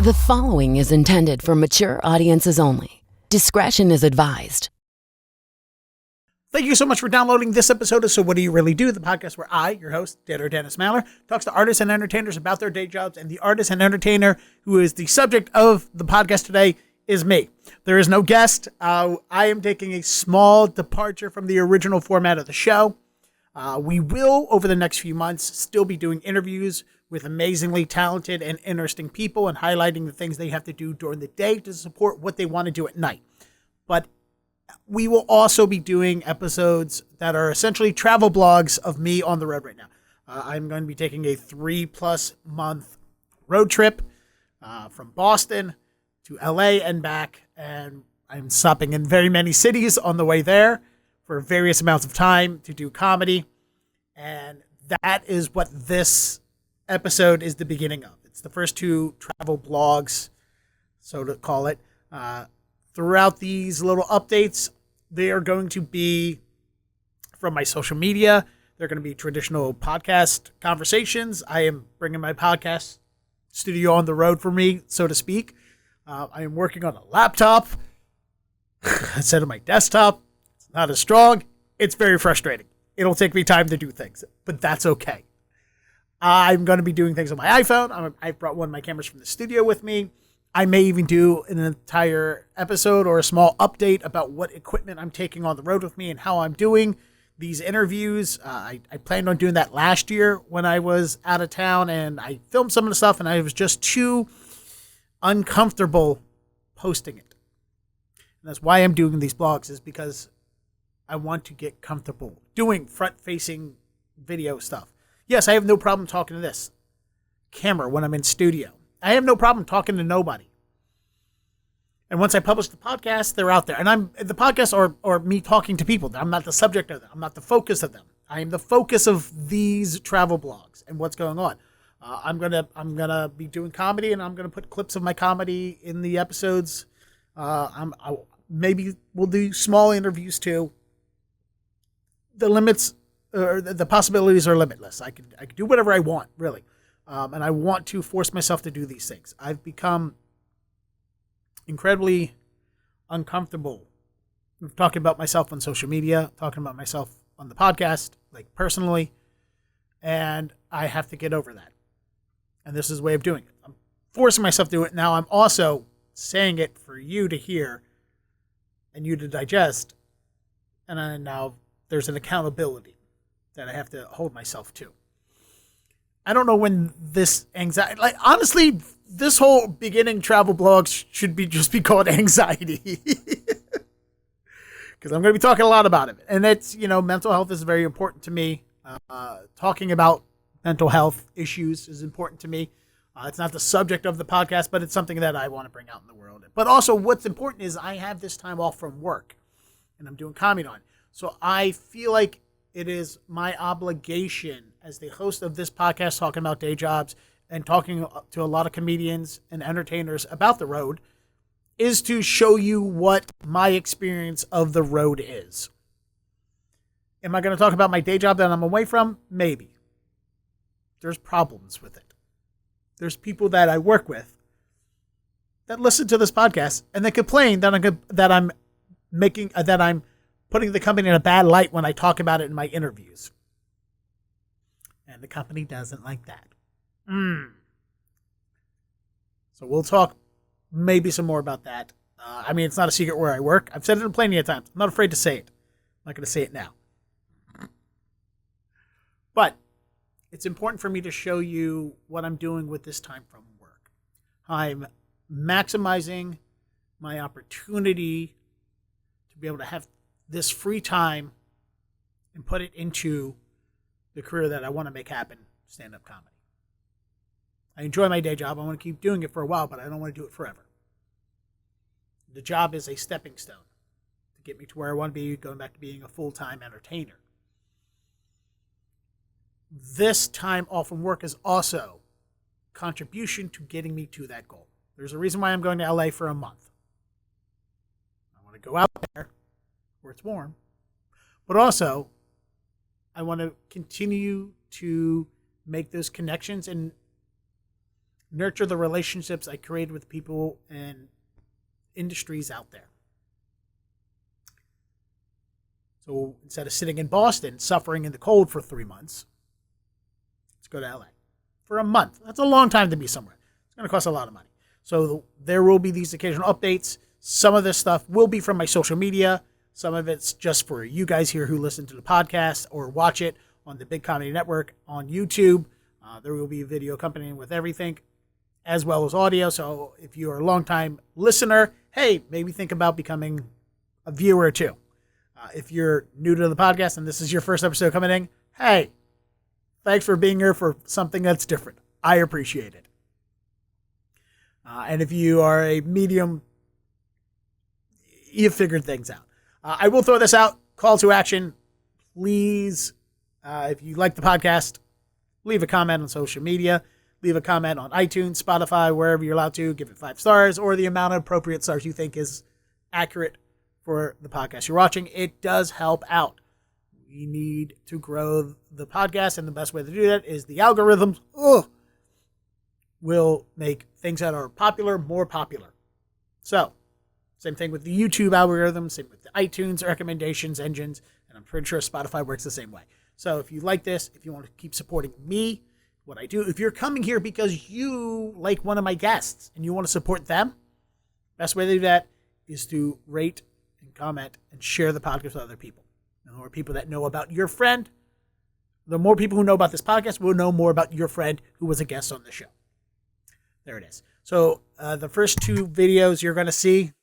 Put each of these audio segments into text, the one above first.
The following is intended for mature audiences only. Discretion is advised. Thank you so much for downloading this episode of So What Do You Really Do? The podcast where I, your host, Deadair Dennis Maler, talks to artists and entertainers about their day jobs, and the artist and entertainer who is the subject of the podcast today is me. There is no guest. I am taking a small departure from the original format of the show. We will, over the next few months, still be doing interviews with amazingly talented and interesting people and highlighting the things they have to do during the day to support what they want to do at night. But we will also be doing episodes that are essentially travel blogs of me on the road right now. I'm going to be taking a 3+ month road trip from Boston to LA and back, and I'm stopping in very many cities on the way there for various amounts of time to do comedy. And that is what this episode is the beginning of. It's the first 2 travel blogs, so to call it. Throughout these little updates, they are going to be from my social media. They're going to be traditional podcast conversations. I am bringing my podcast studio on the road for me, so to speak. I am working on a laptop instead of my desktop. It's not as strong. It's very frustrating. It'll take me time to do things, but that's okay. I'm going to be doing things on my iPhone. I brought one of my cameras from the studio with me. I may even do an entire episode or a small update about what equipment I'm taking on the road with me and how I'm doing these interviews. I planned on doing that last year when I was out of town, and I filmed some of the stuff, and I was just too uncomfortable posting it. And that's why I'm doing these blogs, is because I want to get comfortable doing front-facing video stuff. Yes, I have no problem talking to this camera when I'm in studio. I have no problem talking to nobody. And once I publish the podcast, they're out there. And the podcasts are me talking to people. I'm not the subject of them. I'm not the focus of them. I am the focus of these travel blogs and what's going on. I'm gonna be doing comedy, and I'm gonna put clips of my comedy in the episodes. Maybe we'll do small interviews too. The limits, or the possibilities are limitless. I can do whatever I want, really. And I want to force myself to do these things. I've become incredibly uncomfortable with talking about myself on social media, talking about myself on the podcast, like personally, and I have to get over that. And this is a way of doing it. I'm forcing myself to do it. Now I'm also saying it for you to hear and you to digest. And now there's an accountability that I have to hold myself to. I don't know when this anxiety, like, honestly, this whole beginning travel blog should just be called anxiety. Because I'm going to be talking a lot about it. And it's, mental health is very important to me. Talking about mental health issues is important to me. It's not the subject of the podcast, but it's something that I want to bring out in the world. But also what's important is I have this time off from work, and I'm doing comedy on it. So I feel like it is my obligation as the host of this podcast, talking about day jobs and talking to a lot of comedians and entertainers about the road, is to show you what my experience of the road is. Am I going to talk about my day job that I'm away from? Maybe. There's problems with it. There's people that I work with that listen to this podcast and they complain that I'm putting the company in a bad light when I talk about it in my interviews. And the company doesn't like that. So we'll talk maybe some more about that. It's not a secret where I work. I've said it plenty of times. I'm not afraid to say it. I'm not going to say it now. But it's important for me to show you what I'm doing with this time from work. I'm maximizing my opportunity to be able to have this free time and put it into the career that I want to make happen, stand-up comedy. I enjoy my day job. I want to keep doing it for a while, but I don't want to do it forever. The job is a stepping stone to get me to where I want to be, going back to being a full-time entertainer. This time off from work is also contribution to getting me to that goal. There's a reason why I'm going to LA for a month. I want to go out there where it's warm, but also I want to continue to make those connections and nurture the relationships I created with people and industries out there. So instead of sitting in Boston, suffering in the cold for 3 months, let's go to LA for a month. That's a long time to be somewhere. It's going to cost a lot of money. So there will be these occasional updates. Some of this stuff will be from my social media. Some of it's just for you guys here who listen to the podcast or watch it on the Big Comedy Network on YouTube. There will be a video accompanying with everything, as well as audio. So if you're a longtime listener, hey, maybe think about becoming a viewer too. If you're new to the podcast and this is your first episode coming in, hey, thanks for being here for something that's different. I appreciate it. And if you are a medium, you've figured things out. I will throw this out. Call to action. Please, if you like the podcast, leave a comment on social media. Leave a comment on iTunes, Spotify, wherever you're allowed to. Give it 5 stars or the amount of appropriate stars you think is accurate for the podcast you're watching. It does help out. We need to grow the podcast, and the best way to do that is the algorithms will make things that are popular more popular. So, same thing with the YouTube algorithm, same with the iTunes recommendations engines, and I'm pretty sure Spotify works the same way. So if you like this, if you want to keep supporting me, what I do, if you're coming here because you like one of my guests and you want to support them, best way to do that is to rate and comment and share the podcast with other people. The more people that know about your friend, the more people who know about this podcast will know more about your friend who was a guest on the show. There it is. So the first 2 videos you're going to see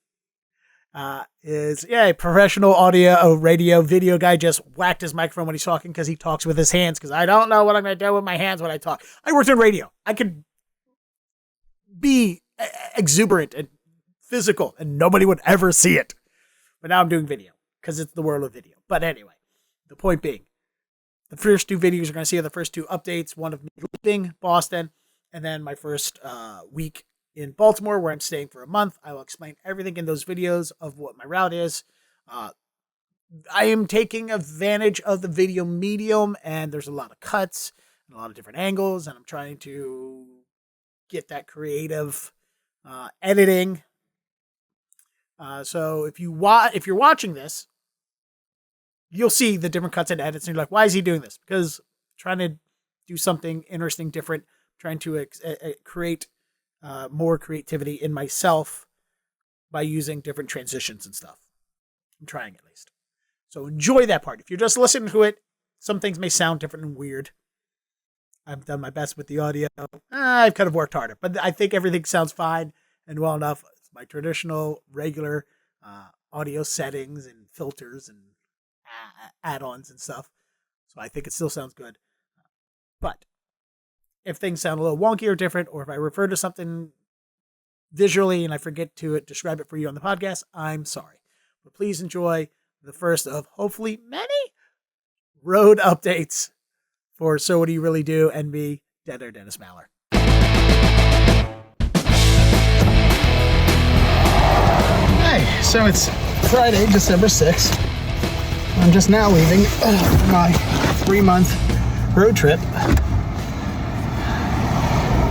is a professional audio, radio, video guy just whacked his microphone when he's talking because he talks with his hands, because I don't know what I'm going to do with my hands when I talk. I worked in radio. I could be exuberant and physical and nobody would ever see it. But now I'm doing video because it's the world of video. But anyway, the point being, the first 2 videos you're going to see are the first 2 updates, one of me leaving Boston, and then my first week in Baltimore, where I'm staying for a month. I will explain everything in those videos of what my route is. I am taking advantage of the video medium, and there's a lot of cuts and a lot of different angles, and I'm trying to get that creative editing. So if you're watching this, you'll see the different cuts and edits, and you're like, why is he doing this? Because I'm trying to do something interesting, different, trying to create more creativity in myself by using different transitions and stuff. I'm trying, at least. So enjoy that part. If you're just listening to it, some things may sound different and weird. I've done my best with the audio. I've kind of worked harder, but I think everything sounds fine and well enough. It's my traditional, regular audio settings and filters and add-ons and stuff. So I think it still sounds good. But if things sound a little wonky or different, or if I refer to something visually and I forget to describe it for you on the podcast, I'm sorry. But please enjoy the first of hopefully many road updates for So What Do You Really Do and me, Deadair Dennis Maler. Hey, so it's Friday, December 6th. I'm just now leaving my 3-month road trip,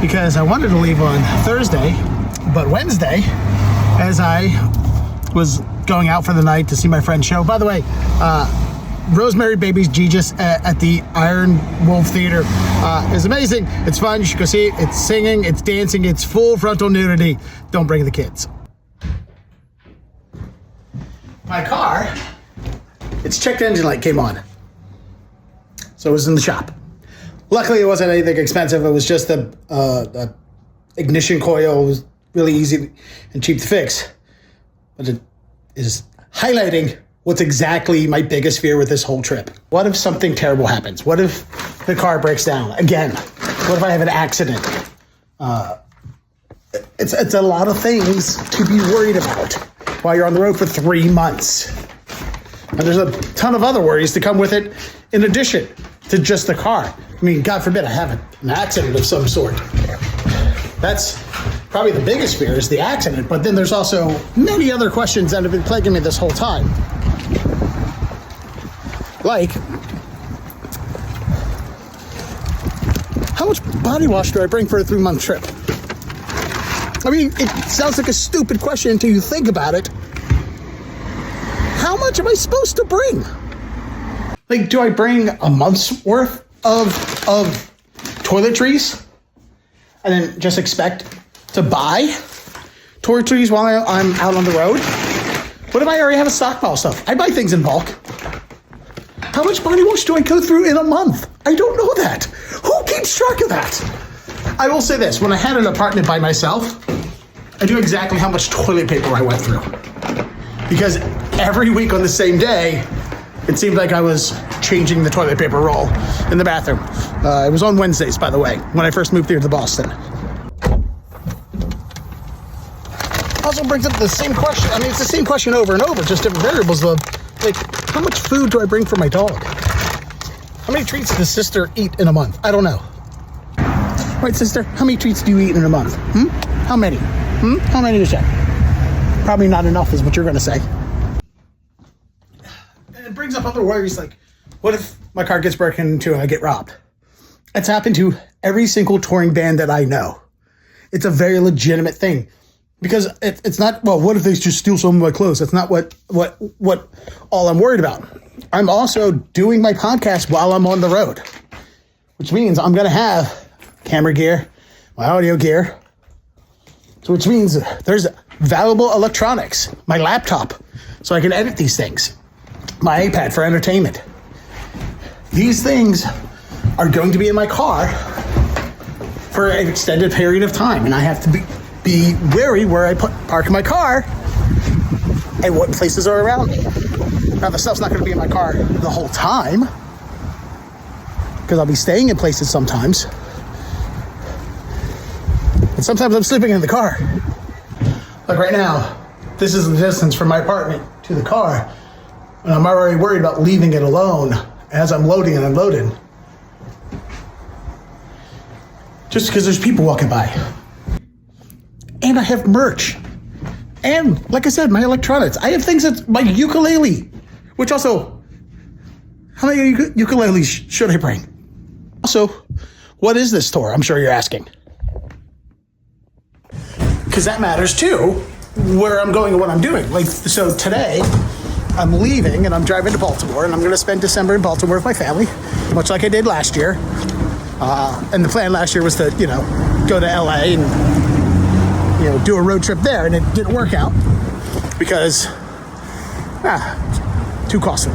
because I wanted to leave on Thursday, but Wednesday, as I was going out for the night to see my friend's show. By the way, Rosemary Baby's Jesus at the Iron Wolf Theater is amazing. It's fun. You should go see it. It's singing, it's dancing, it's full frontal nudity. Don't bring the kids. My car, its check engine light came on. So it was in the shop. Luckily, it wasn't anything expensive. It was just the ignition coil. It was really easy and cheap to fix. But it is highlighting what's exactly my biggest fear with this whole trip. What if something terrible happens? What if the car breaks down again? What if I have an accident? It's a lot of things to be worried about while you're on the road for 3 months. And there's a ton of other worries to come with it in addition to just the car. I mean, God forbid I have an accident of some sort. That's probably the biggest fear, is the accident. But then there's also many other questions that have been plaguing me this whole time. Like, how much body wash do I bring for a 3-month trip? I mean, it sounds like a stupid question until you think about it. How much am I supposed to bring? Like, do I bring a month's worth of toiletries and then just expect to buy toiletries while I'm out on the road? What if I already have a stockpile of stuff? I buy things in bulk. How much body wash do I go through in a month? I don't know that. Who keeps track of that? I will say this, when I had an apartment by myself, I knew exactly how much toilet paper I went through. Because every week on the same day, it seemed like I was changing the toilet paper roll in the bathroom. It was on Wednesdays, by the way, when I first moved here to Boston. Also brings up the same question. I mean, it's the same question over and over, just different variables. Like, how much food do I bring for my dog? How many treats does sister eat in a month? I don't know. Right, sister? How many treats do you eat in a month? How many? How many is that? Probably not enough is what you're going to say. And it brings up other worries like, what if my car gets broken into and I get robbed? It's happened to every single touring band that I know. It's a very legitimate thing. Because it's not, well, what if they just steal some of my clothes? That's not what all I'm worried about. I'm also doing my podcast while I'm on the road, which means I'm going to have camera gear, my audio gear, so which means there's valuable electronics, my laptop, so I can edit these things, my iPad for entertainment. These things are going to be in my car for an extended period of time, and I have to be wary where I park my car and what places are around me. Now, the stuff's not going to be in my car the whole time because I'll be staying in places sometimes. And sometimes I'm sleeping in the car. Like right now, this is the distance from my apartment to the car, and I'm already worried about leaving it alone as I'm loading and unloading. Just because there's people walking by. And I have merch. And, like I said, my electronics. I have things my ukulele. Which also, how many ukuleles should I bring? Also, what is this tour? I'm sure you're asking. Because that matters too, where I'm going and what I'm doing. Like, so today, I'm leaving and I'm driving to Baltimore, and I'm going to spend December in Baltimore with my family, much like I did last year. And the plan last year was to, go to LA and do a road trip there, and it didn't work out because too costly.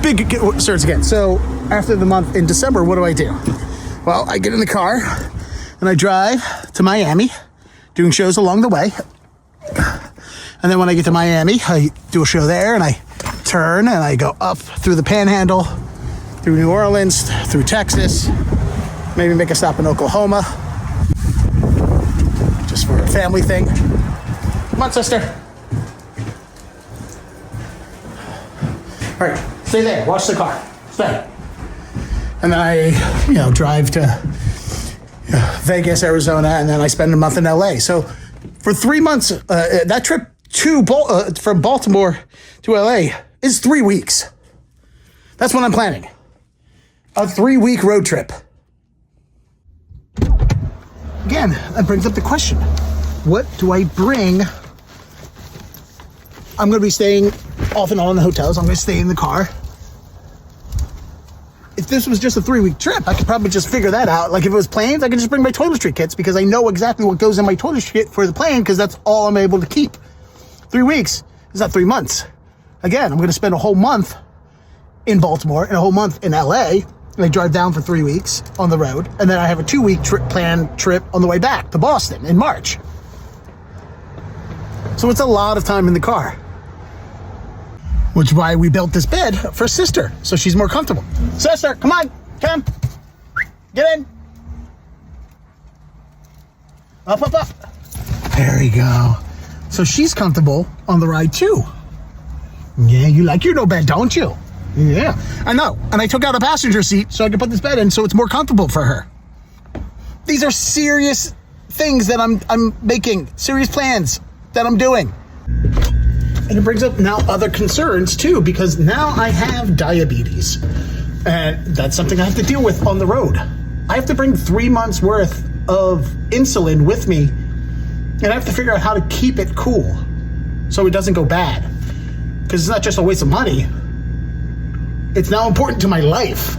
Big concerns again. So after the month in December, what do? Well, I get in the car and I drive to Miami, doing shows along the way. And then when I get to Miami, I do a show there, and I turn and I go up through the Panhandle, through New Orleans, through Texas, maybe make a stop in Oklahoma. Just for a family thing. Come on, sister. All right, stay there. Watch the car. Stay. And then I, drive to Vegas, Arizona, and then I spend a month in LA. So for 3 months, that trip from Baltimore to LA is 3 weeks. That's what I'm planning. A 3-week road trip. Again, that brings up the question, what do I bring? I'm going to be staying off and on in the hotels. I'm going to stay in the car. If this was just a 3-week trip, I could probably just figure that out. Like if it was planes, I could just bring my toiletry kits because I know exactly what goes in my toiletry kit for the plane because that's all I'm able to keep. 3 weeks is not 3 months. Again, I'm going to spend a whole month in Baltimore and a whole month in LA. And I drive down for 3 weeks on the road. And then I have a 2-week planned trip on the way back to Boston in March. So it's a lot of time in the car. Which is why we built this bed for sister, so she's more comfortable. Sister, come on, come. Get in. Up, up, up. There we go. So she's comfortable on the ride too. Yeah, you like your no bed, don't you? Yeah, I know. And I took out a passenger seat so I could put this bed in so it's more comfortable for her. These are serious things that I'm making, serious plans that I'm doing. And it brings up now other concerns too, because now I have diabetes. And that's something I have to deal with on the road. I have to bring 3 months worth of insulin with me, and I have to figure out how to keep it cool so it doesn't go bad. Because it's not just a waste of money. It's now important to my life.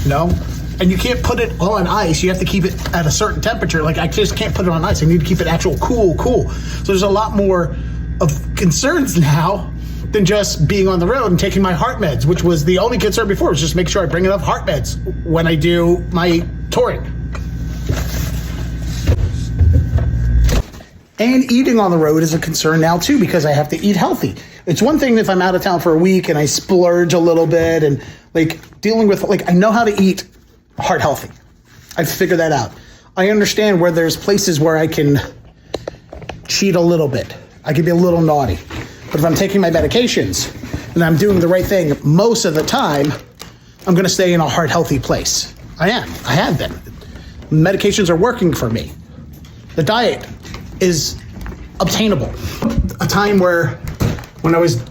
You know? And you can't put it on ice. You have to keep it at a certain temperature. Like, I just can't put it on ice. I need to keep it actual cool. So there's a lot more of concerns now than just being on the road and taking my heart meds, which was the only concern before, was just make sure I bring enough heart meds when I do my touring. And eating on the road is a concern now too, because I have to eat healthy. It's one thing if I'm out of town for a week and I splurge a little bit and like dealing with, like, I know how to eat heart healthy. I've figured that out. I understand where there's places where I can cheat a little bit. I can be a little naughty. But if I'm taking my medications and I'm doing the right thing most of the time, I'm going to stay in a heart healthy place. I have been. Medications are working for me. The diet is obtainable. A time where when I was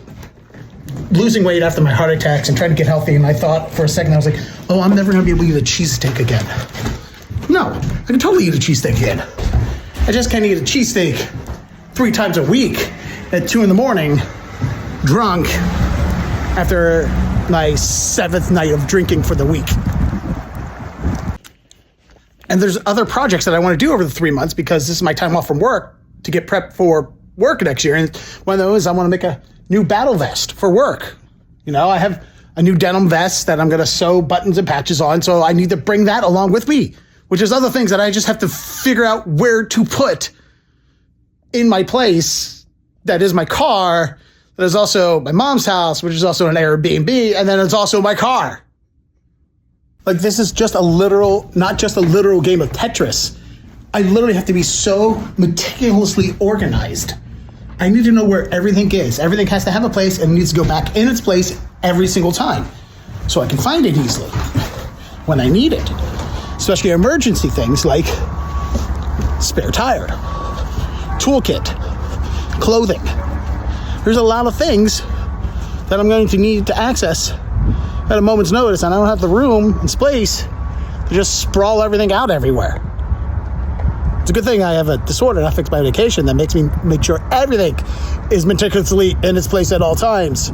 losing weight after my heart attacks and trying to get healthy, and I thought for a second, I was like, oh, I'm never going to be able to eat a cheesesteak again. No, I can totally eat a cheesesteak again. I just can't eat a cheesesteak 3 times a week at 2 a.m, drunk, after my 7th night of drinking for the week. And there's other projects that I want to do over the 3 months because this is my time off from work to get prepped for work next year. And one of those, I want to make a new battle vest for work. You know, I have a new denim vest that I'm going to sew buttons and patches on. So I need to bring that along with me, which is other things that I just have to figure out where to put in my place. That is my car. That is also my mom's house, which is also an Airbnb. And then it's also my car. Like, this is just not just a literal game of Tetris. I literally have to be so meticulously organized. I need to know where everything is. Everything has to have a place and needs to go back in its place every single time so I can find it easily when I need it. Especially emergency things like spare tire, toolkit, clothing. There's a lot of things that I'm going to need to access at a moment's notice, and I don't have the room and space to just sprawl everything out everywhere. It's a good thing I have a disorder and I fix my medication that makes me make sure everything is meticulously in its place at all times.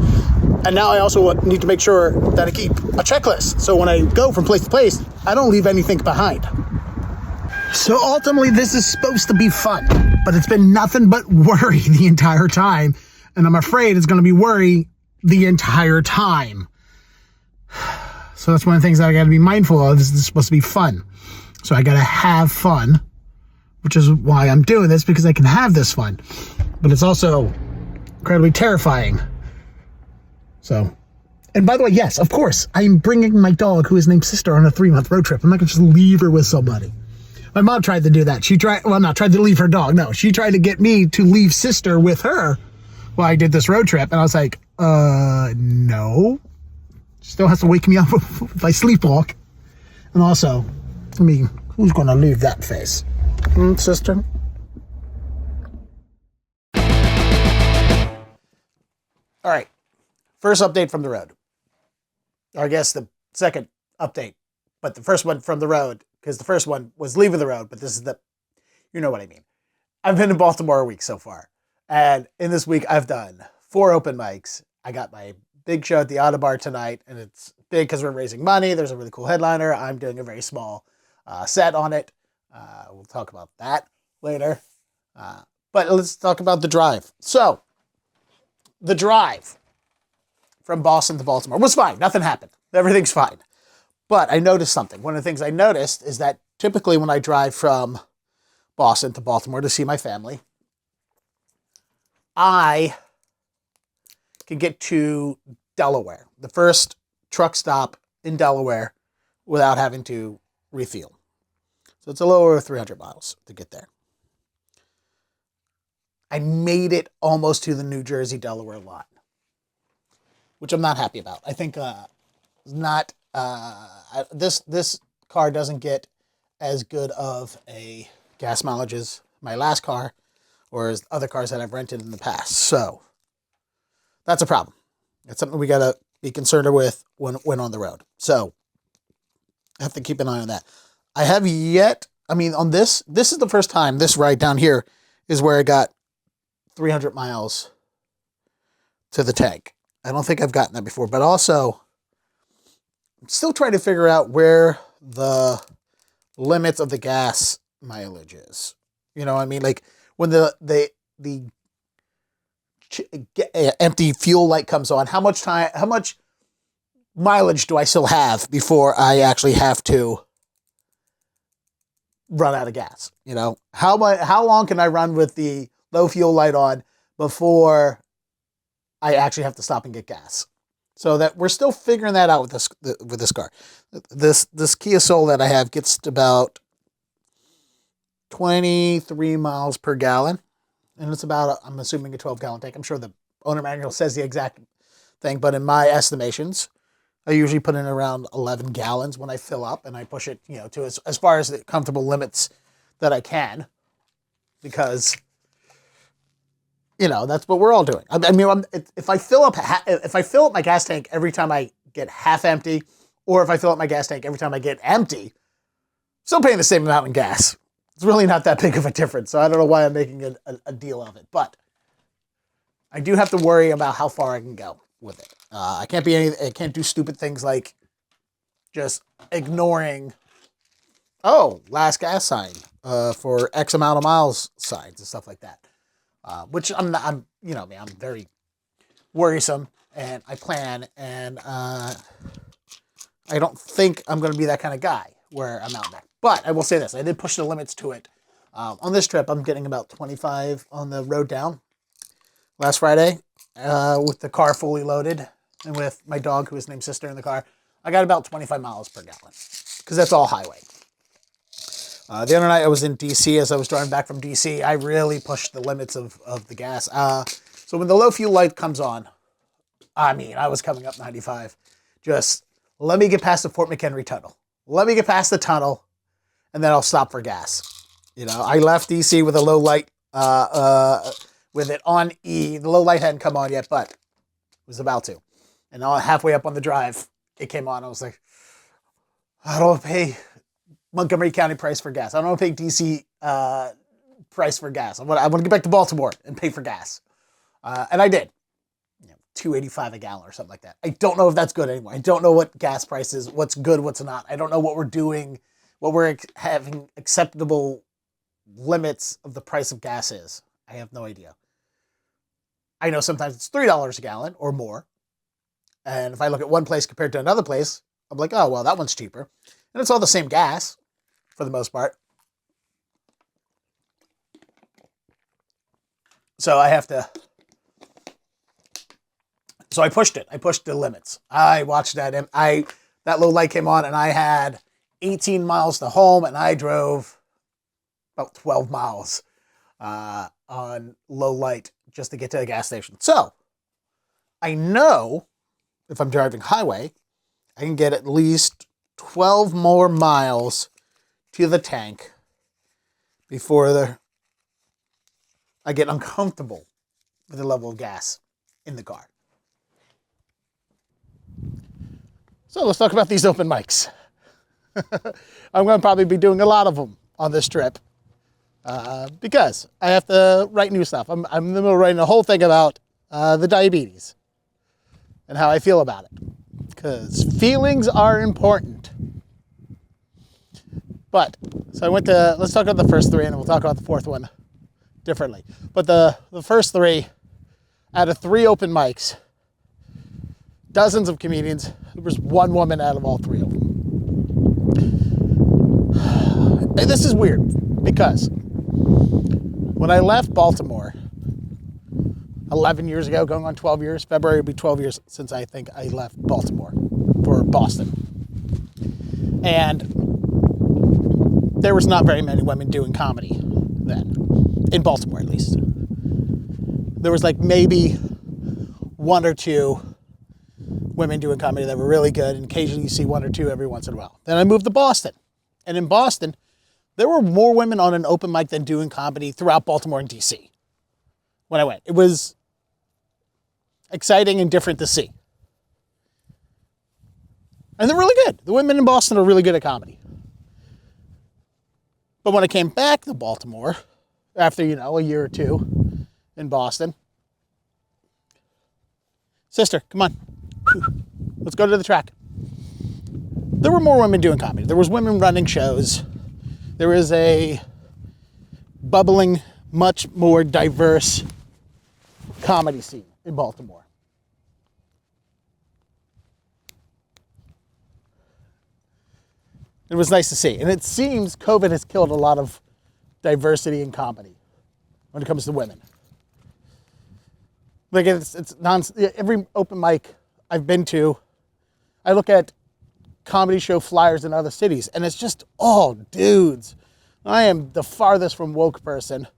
And now I also need to make sure that I keep a checklist. So when I go from place to place, I don't leave anything behind. So ultimately, this is supposed to be fun, but it's been nothing but worry the entire time. And I'm afraid it's going to be worry the entire time. So that's one of the things that I got to be mindful of. This is supposed to be fun. So I got to have fun, which is why I'm doing this, because I can have this fun. But it's also incredibly terrifying. So, and by the way, yes, of course, I'm bringing my dog, who is named Sister, on a 3-month road trip. I'm not going to just leave her with somebody. My mom tried to do that. Not tried to leave her dog. No, she tried to get me to leave Sister with her while I did this road trip. And I was like, no. Still has to wake me up if I sleepwalk. And also, I mean, who's going to leave that face? Sister? All right. First update from the road. Or I guess the second update. But the first one from the road, because the first one was leaving the road, but this is you know what I mean. I've been in Baltimore a week so far. And in this week, I've done 4 open mics. I got my big show at the Auto Bar tonight, and it's big because we're raising money. There's a really cool headliner. I'm doing a very small set on it. We'll talk about that later. But let's talk about the drive. So, the drive from Boston to Baltimore was fine. Nothing happened. Everything's fine. But I noticed something. One of the things I noticed is that typically when I drive from Boston to Baltimore to see my family, I can get to Delaware, the first truck stop in Delaware, without having to refuel. So it's a little over 300 miles to get there. I made it almost to the New Jersey-Delaware line, which I'm not happy about. I think this car doesn't get as good of a gas mileage as my last car or as other cars that I've rented in the past. So that's a problem. That's something we got to be concerned with when on the road. So I have to keep an eye on that. I have yet, I mean, on this is the first time, this ride down here is where I got 300 miles to the tank. I don't think I've gotten that before, but also I'm still trying to figure out where the limits of the gas mileage is. You know what I mean? Like when the empty fuel light comes on, how much mileage do I still have before I actually have to run out of gas? You know, how long can I run with the low fuel light on before I actually have to stop and get gas? So that we're still figuring that out with this car. This Kia Soul that I have gets to about 23 miles per gallon, and it's about I'm assuming a 12-gallon tank. I'm sure the owner manual says the exact thing, but in my estimations, I usually put in around 11 gallons when I fill up, and I push it, you know, to as far as the comfortable limits that I can, because, you know, that's what we're all doing. I mean, if I fill up my gas tank every time I get half empty, or if I fill up my gas tank every time I get empty, still paying the same amount in gas. It's really not that big of a difference. So I don't know why I'm making a deal of it, but I do have to worry about how far I can go with it. I can't do stupid things like just ignoring, last gas sign, for X amount of miles signs and stuff like that. Which I'm very worrisome, and I plan, and I don't think I'm going to be that kind of guy where I'm out there. But I will say this, I did push the limits to it. On this trip, I'm getting about 25 on the road down. Last Friday, with the car fully loaded, and with my dog, who is named Sister, in the car, I got about 25 miles per gallon, because that's all highway. The other night I was in DC. As I was driving back from DC, I really pushed the limits of the gas. So when the low fuel light comes on, I mean, I was coming up 95. Just let me get past the Fort McHenry tunnel. Let me get past the tunnel, and then I'll stop for gas. You know, I left DC with a low light, with it on E. The low light hadn't come on yet, but it was about to. And halfway up on the drive, it came on. I was like, I don't want to pay Montgomery County price for gas. I don't want to pay DC price for gas. I want to get back to Baltimore and pay for gas. And I did. You know, $2.85 a gallon or something like that. I don't know if that's good anymore. I don't know what gas price is, what's good, what's not. I don't know what we're doing, what we're having acceptable limits of the price of gas is. I have no idea. I know sometimes it's $3 a gallon or more. And if I look at one place compared to another place, I'm like, oh, well, that one's cheaper. And it's all the same gas, for the most part. So I pushed it. I pushed the limits. I watched that. That low light came on, and I had 18 miles to home, and I drove about 12 miles on low light just to get to the gas station. So I know if I'm driving highway, I can get at least 12 more miles to the tank before I get uncomfortable with the level of gas in the car. So let's talk about these open mics. I'm going to probably be doing a lot of them on this trip because I have to write new stuff. I'm in the middle of writing a whole thing about the diabetes and how I feel about it, because feelings are important. But, so let's talk about the first three, and we'll talk about the fourth one differently. But the first three, out of 3 open mics, dozens of comedians, there was one woman out of all 3 of them. And this is weird, because when I left Baltimore 11 years ago, going on 12 years, February will be 12 years since I think I left Baltimore for Boston. And there was not very many women doing comedy then, in Baltimore at least. There was like maybe 1 or 2 women doing comedy that were really good, and occasionally you see 1 or 2 every once in a while. Then I moved to Boston, and in Boston, there were more women on an open mic than doing comedy throughout Baltimore and DC when I went. It was exciting and different to see. And they're really good. The women in Boston are really good at comedy. But when I came back to Baltimore, after, a year or two in Boston, sister, come on, let's go to the track. There were more women doing comedy. There was women running shows. There was a bubbling, much more diverse comedy scene in Baltimore. It was nice to see. And it seems COVID has killed a lot of diversity in comedy when it comes to women. Like every open mic I've been to, I look at comedy show flyers in other cities, and it's just all dudes. I am the farthest from woke person.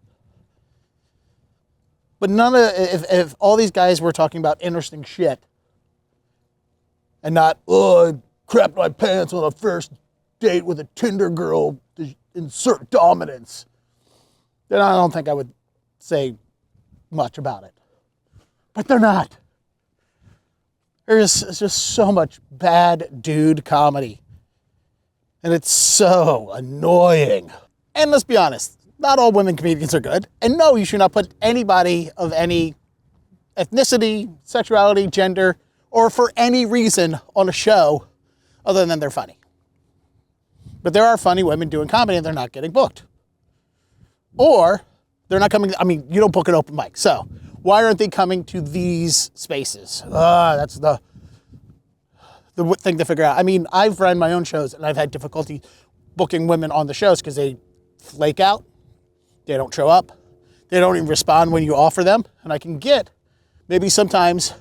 But if all these guys were talking about interesting shit and not, I crapped my pants on a first date with a Tinder girl to insert dominance, then I don't think I would say much about it. But they're not. There's just so much bad dude comedy. And it's so annoying. And let's be honest, not all women comedians are good. And no, you should not put anybody of any ethnicity, sexuality, gender, or for any reason on a show other than they're funny. But there are funny women doing comedy and they're not getting booked. Or they're not coming, you don't book an open mic. So why aren't they coming to these spaces? That's the thing to figure out. I've run my own shows and I've had difficulty booking women on the shows because they flake out. They don't show up. They don't even respond when you offer them. And I can get, maybe sometimes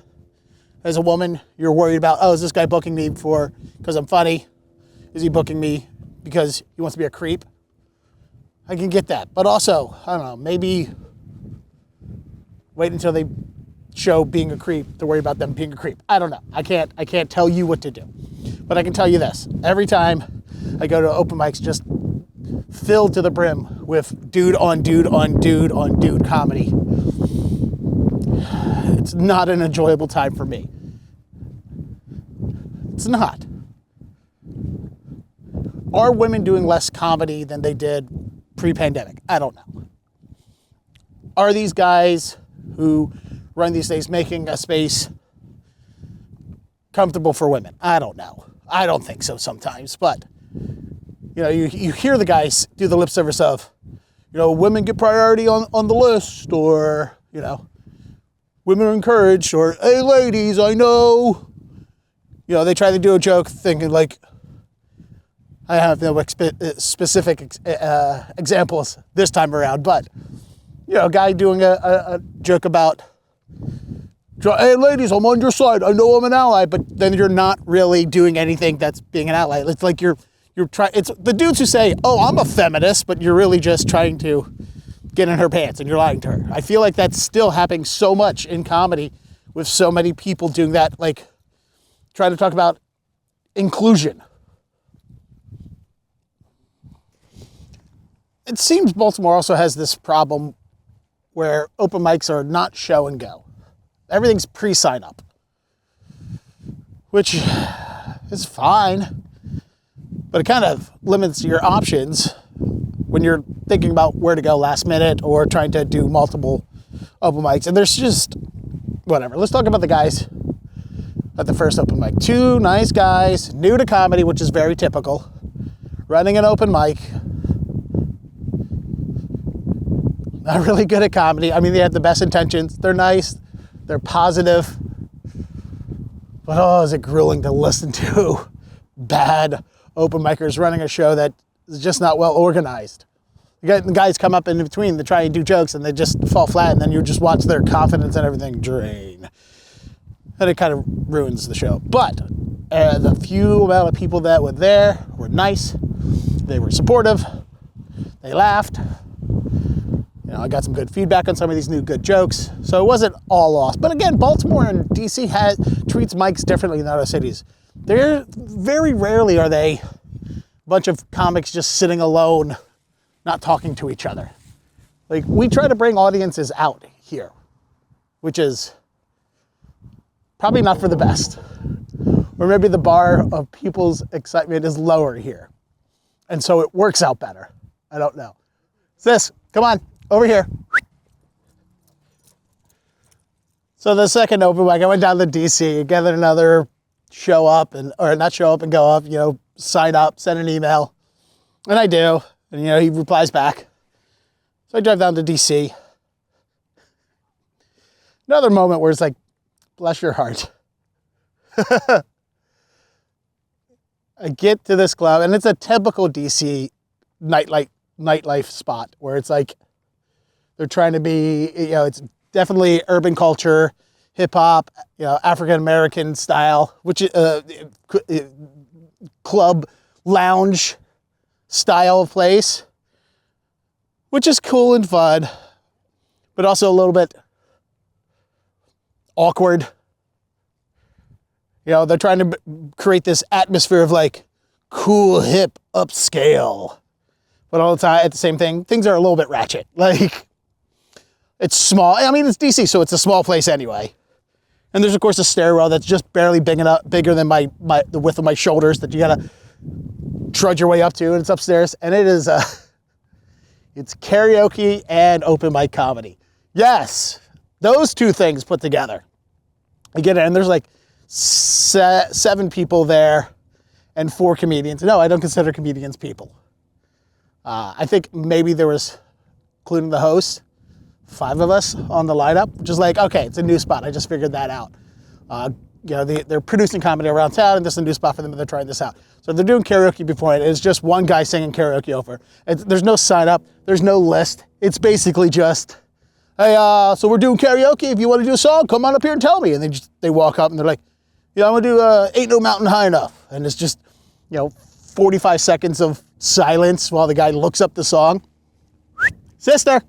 as a woman, you're worried about, is this guy booking me because I'm funny? Is he booking me because he wants to be a creep? I can get that. But also, I don't know, maybe wait until they show being a creep to worry about them being a creep. I don't know. I can't tell you what to do. But I can tell you this. Every time I go to open mics, just filled to the brim with dude on dude on dude on dude comedy. It's not an enjoyable time for me. It's not. Are women doing less comedy than they did pre-pandemic? I don't know. Are these guys who run these days making a space comfortable for women? I don't know. I don't think so sometimes, but you hear the guys do the lip service of, women get priority on the list, or, women are encouraged, or, hey ladies, I know. They try to do a joke thinking like, I have no specific examples this time around, but, a guy doing a joke about, hey ladies, I'm on your side. I know I'm an ally, but then you're not really doing anything that's being an ally. It's like you're trying. It's the dudes who say, I'm a feminist, but you're really just trying to get in her pants and you're lying to her. I feel like that's still happening so much in comedy with so many people doing that, like trying to talk about inclusion. It seems Baltimore also has this problem where open mics are not show and go. Everything's pre-sign up, which is fine, but it kind of limits your options when you're thinking about where to go last minute or trying to do multiple open mics. And there's just whatever. Let's talk about the guys at the first open mic. Two nice guys, new to comedy, which is very typical, running an open mic. Not really good at comedy. They had the best intentions. They're nice. They're positive. But is it grueling to listen to bad open micers running a show that is just not well organized. The guys come up in between to try and do jokes and they just fall flat, and then you just watch their confidence and everything drain. And it kind of ruins the show. But the few amount of people that were there were nice. They were supportive. They laughed. I got some good feedback on some of these new good jokes. So it wasn't all lost. But again, Baltimore and DC treats mics differently than other cities. Very rarely are they a bunch of comics just sitting alone, not talking to each other. Like, we try to bring audiences out here, which is probably not for the best. Or maybe the bar of people's excitement is lower here. And so it works out better. I don't know. Sis, come on, over here. So the second open mic, I went down to DC, gathered another show up, or not show up and go up, sign up, send an email. And I do. And, he replies back. So I drive down to DC. Another moment where it's like, bless your heart. I get to this club, and it's a typical DC nightlife spot where it's like they're trying to be, it's definitely urban culture, hip hop, African American style, which club lounge style of place, which is cool and fun, but also a little bit awkward. They're trying to create this atmosphere of like cool, hip, upscale, but all the time at the same thing, things are a little bit ratchet. Like, it's small. I mean, it's DC, so it's a small place anyway. And there's of course a stairwell that's just barely bigger than the width of my shoulders that you gotta trudge your way up to, and it's upstairs. And it is it's karaoke and open mic comedy. Yes, those two things put together. I get it, and there's like 7 people there and 4 comedians. No, I don't consider comedians people. I think maybe there was, including the host, 5 of us on the lineup, which is like, okay, it's a new spot. I just figured that out. They're producing comedy around town, and this is a new spot for them, and they're trying this out. So they're doing karaoke before it. It's just one guy singing karaoke over. There's no sign up. There's no list. It's basically just, hey, so we're doing karaoke. If you want to do a song, come on up here and tell me. And they walk up and they're like, I'm going to do Ain't No Mountain High Enough. And it's just, 45 seconds of silence while the guy looks up the song. Sister.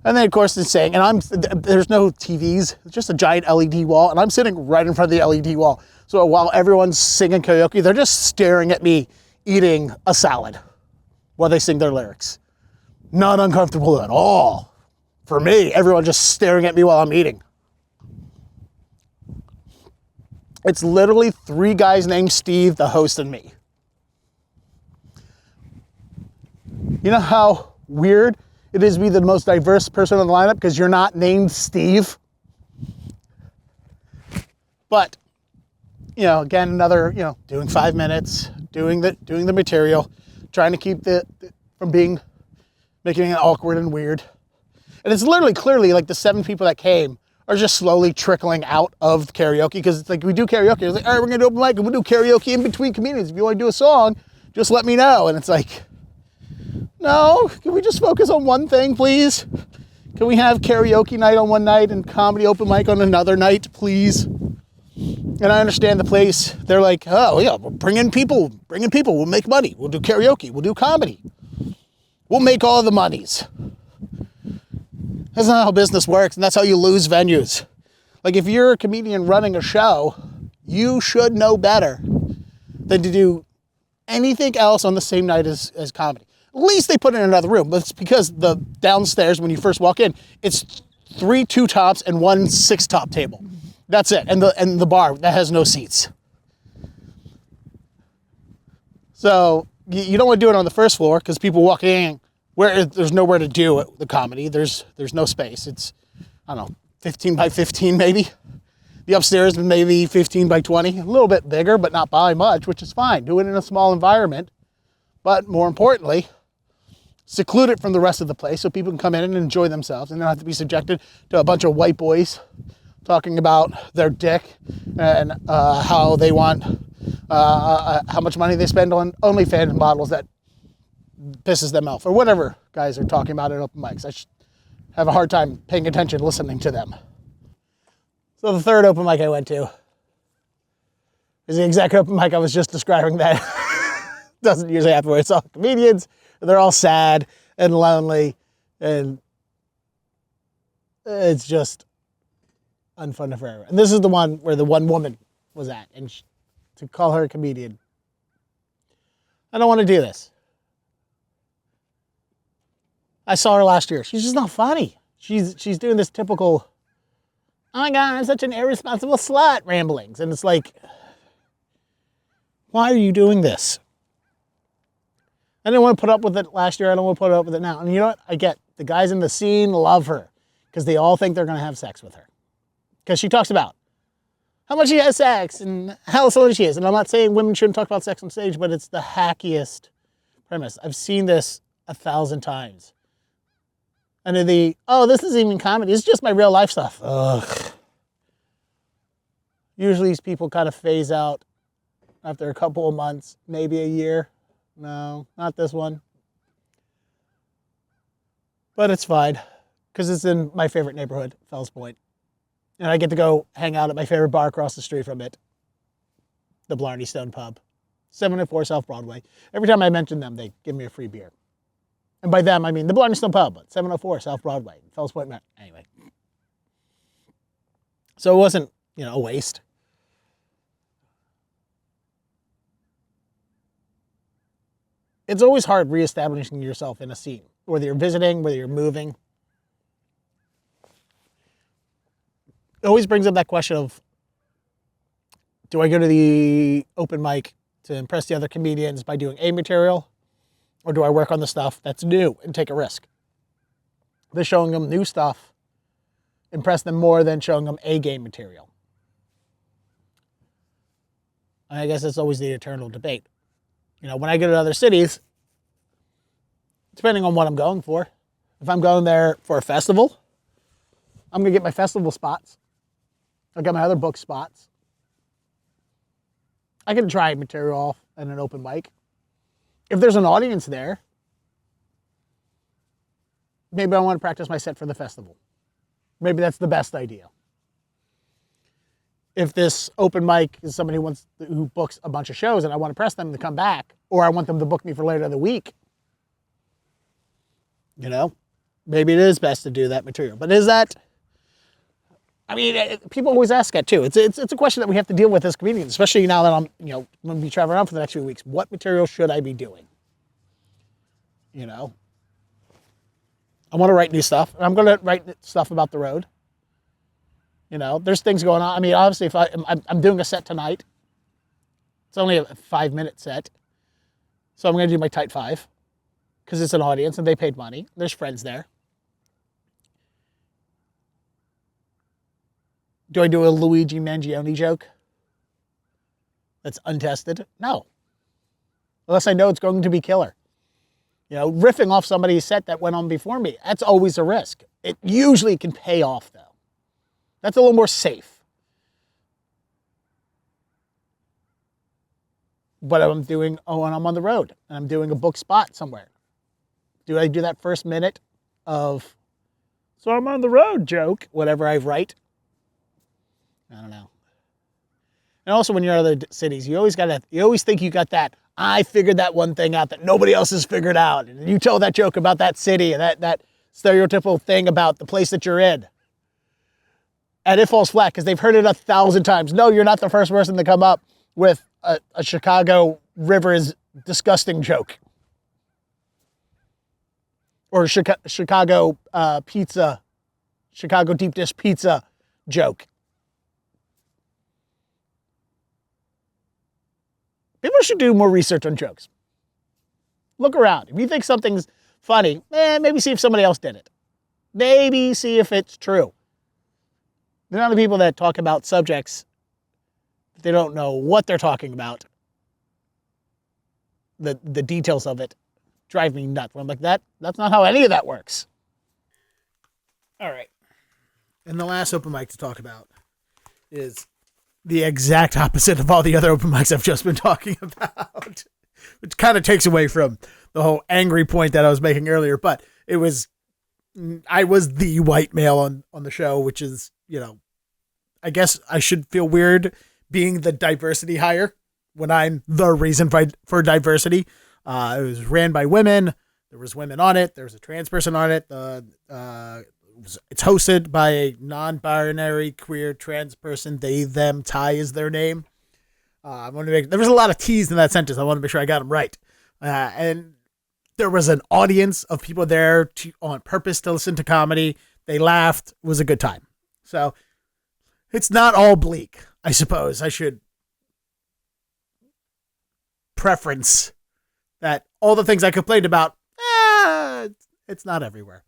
And then, of course, it's saying, and there's no TVs. It's just a giant LED wall. And I'm sitting right in front of the LED wall. So while everyone's singing karaoke, they're just staring at me eating a salad while they sing their lyrics. Not uncomfortable at all. For me, everyone just staring at me while I'm eating. It's literally 3 guys named Steve, the host, and me. You know how weird it is to be the most diverse person on the lineup because you're not named Steve? But, again, another, doing 5 minutes, doing the material, trying to keep from making it awkward and weird. And it's literally clearly like the 7 people that came are just slowly trickling out of karaoke, because it's like we do karaoke. It's like, all right, we're going to open mic and we'll do karaoke in between comedians. If you want to do a song, just let me know. And it's like, no, can we just focus on one thing, please? Can we have karaoke night on one night and comedy open mic on another night, please? And I understand the place. They're like, oh, yeah, we'll bring in people. We'll make money. We'll do karaoke. We'll do comedy. We'll make all the monies. That's not how business works, and that's how you lose venues. Like, if you're a comedian running a show, you should know better than to do anything else on the same night as comedy. At least they put it in another room, but it's because the downstairs, when you first walk in, it's 3 2-tops and 1 6-top table. That's it, and the bar that has no seats. So you don't want to do it on the first floor because people walk in where there's nowhere to do it, the comedy. There's no space. It's, I don't know, 15 by 15 maybe. The upstairs maybe 15 by 20, a little bit bigger, but not by much, which is fine. Do it in a small environment, but more importantly, seclude it from the rest of the place so people can come in and enjoy themselves and don't have to be subjected to a bunch of white boys talking about their dick and how they want, how much money they spend on OnlyFans models that pisses them off, or whatever guys are talking about at open mics. I have a hard time paying attention listening to them. So the third open mic I went to is the exact open mic I was just describing that doesn't usually happen, where it's all comedians, and they're all sad and lonely, and it's just unfun for everyone. And this is the one where the one woman was at, and to call her a comedian, I don't want to do this. I saw her last year. She's just not funny. She's doing this typical, oh my God, I'm such an irresponsible slut ramblings. And it's like, why are you doing this? I didn't want to put up with it last year. I don't want to put up with it now. And you know what? I get the guys in the scene love her because they all think they're going to have sex with her. Because she talks about how much she has sex and how solid she is. And I'm not saying women shouldn't talk about sex on stage, but it's the hackiest premise. I've seen this 1,000 times. And then this isn't even comedy. It's just my real life stuff. Ugh. Usually these people kind of phase out after a couple of months, maybe a year. No, not this one. But it's fine because it's in my favorite neighborhood, Fells Point. And I get to go hang out at my favorite bar across the street from it, the Blarney Stone Pub, 704 South Broadway. Every time I mention them, they give me a free beer. And by them, I mean the Blarney Stone Pub, 704 South Broadway, Fells Point. Anyway. So it wasn't, a waste. It's always hard reestablishing yourself in a scene, whether you're visiting, whether you're moving. It always brings up that question of, do I go to the open mic to impress the other comedians by doing A material, or do I work on the stuff that's new and take a risk? They're showing them new stuff, impress them more than showing them A-game material. And I guess it's always the eternal debate. When I go to other cities, depending on what I'm going for, if I'm going there for a festival, I'm going to get my festival spots. I'll get my other book spots. I can try material off at an open mic. If there's an audience there, maybe I want to practice my set for the festival. Maybe that's the best idea. If this open mic is somebody who books a bunch of shows and I want to press them to come back, or I want them to book me for later in the week, maybe it is best to do that material. But is that, people always ask that too. It's a question that we have to deal with as comedians, especially now that I'm going to be traveling around for the next few weeks. What material should I be doing? I want to write new stuff. I'm going to write stuff about the road. There's things going on. Obviously, if I'm doing a set tonight, it's only a 5-minute set. So I'm going to do my tight 5 because it's an audience and they paid money. There's friends there. Do I do a Luigi Mangione joke that's untested? No. Unless I know it's going to be killer. Riffing off somebody's set that went on before me, that's always a risk. It usually can pay off, though. That's a little more safe. But I'm on the road, and I'm doing a book spot somewhere. Do I do that first minute of, so I'm on the road joke, whatever I write? I don't know. And also when you're in other cities, you always think you got that, I figured that one thing out that nobody else has figured out. And you tell that joke about that city and that stereotypical thing about the place that you're in. And it falls flat because they've heard it 1,000 times. No, you're not the first person to come up with a Chicago River is disgusting joke. Or Chicago pizza, Chicago deep dish pizza joke. People should do more research on jokes. Look around. If you think something's funny, maybe see if somebody else did it. Maybe see if it's true. The amount of people that talk about subjects, they don't know what they're talking about. The details of it drive me nuts. I'm like, that's not how any of that works. All right. And the last open mic to talk about is the exact opposite of all the other open mics I've just been talking about, which kind of takes away from the whole angry point that I was making earlier. But I was the white male on the show, which is, I guess I should feel weird being the diversity hire when I'm the reason for diversity. It was ran by women. There was women on it. There was a trans person on it. It's hosted by a non-binary queer trans person. They, them, Ty is their name. There was a lot of T's in that sentence. I want to make sure I got them right. And there was an audience of people there on purpose to listen to comedy. They laughed. It was a good time. So it's not all bleak, I suppose. I should preference that all the things I complained about, it's not everywhere.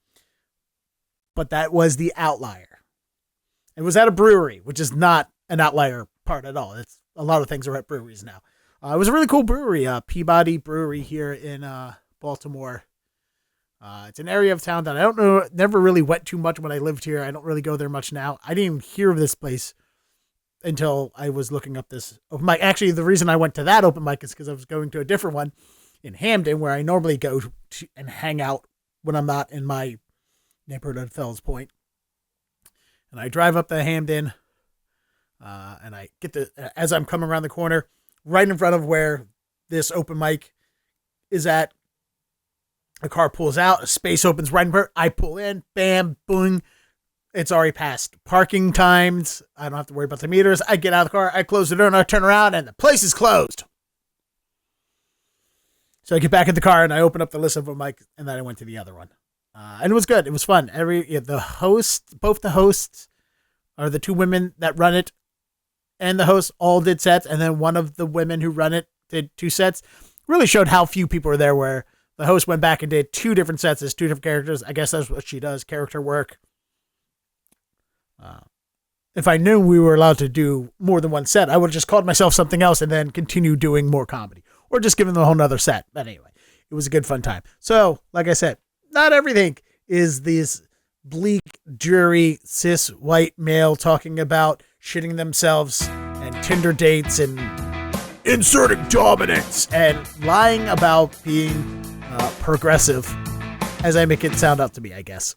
But that was the outlier. It was at a brewery, which is not an outlier part at all. It's a lot of things are at breweries now. It was a really cool brewery, Peabody Brewery here in Baltimore. It's an area of town that I don't know, never really went too much when I lived here. I don't really go there much now. I didn't even hear of this place until I was looking up this open mic. Actually, the reason I went to that open mic is because I was going to a different one in Hamden, where I normally go to and hang out when I'm not in my neighborhood at Fells Point. And I drive up to Hamden, and I get as I'm coming around the corner, right in front of where this open mic is at, a car pulls out, a space opens right in front. I pull in, bam, boom. It's already past parking times. I don't have to worry about the meters. I get out of the car, I close the door, and I turn around, and the place is closed. So I get back in the car, and I open up the list of them, and then I went to the other one. And it was good. It was fun. Both the hosts, or the two women that run it, and the host all did sets, and then one of the women who run it did 2 sets. Really showed how few people were there, where the host went back and did 2 different sets as 2 different characters. I guess that's what she does, character work. If I knew we were allowed to do more than one set, I would have just called myself something else and then continue doing more comedy, or just give them a whole nother set. But anyway, it was a good fun time. So, like I said, not everything is this bleak, dreary, cis white male talking about shitting themselves and Tinder dates and inserting dominance and lying about being progressive, as I make it sound out to be, I guess.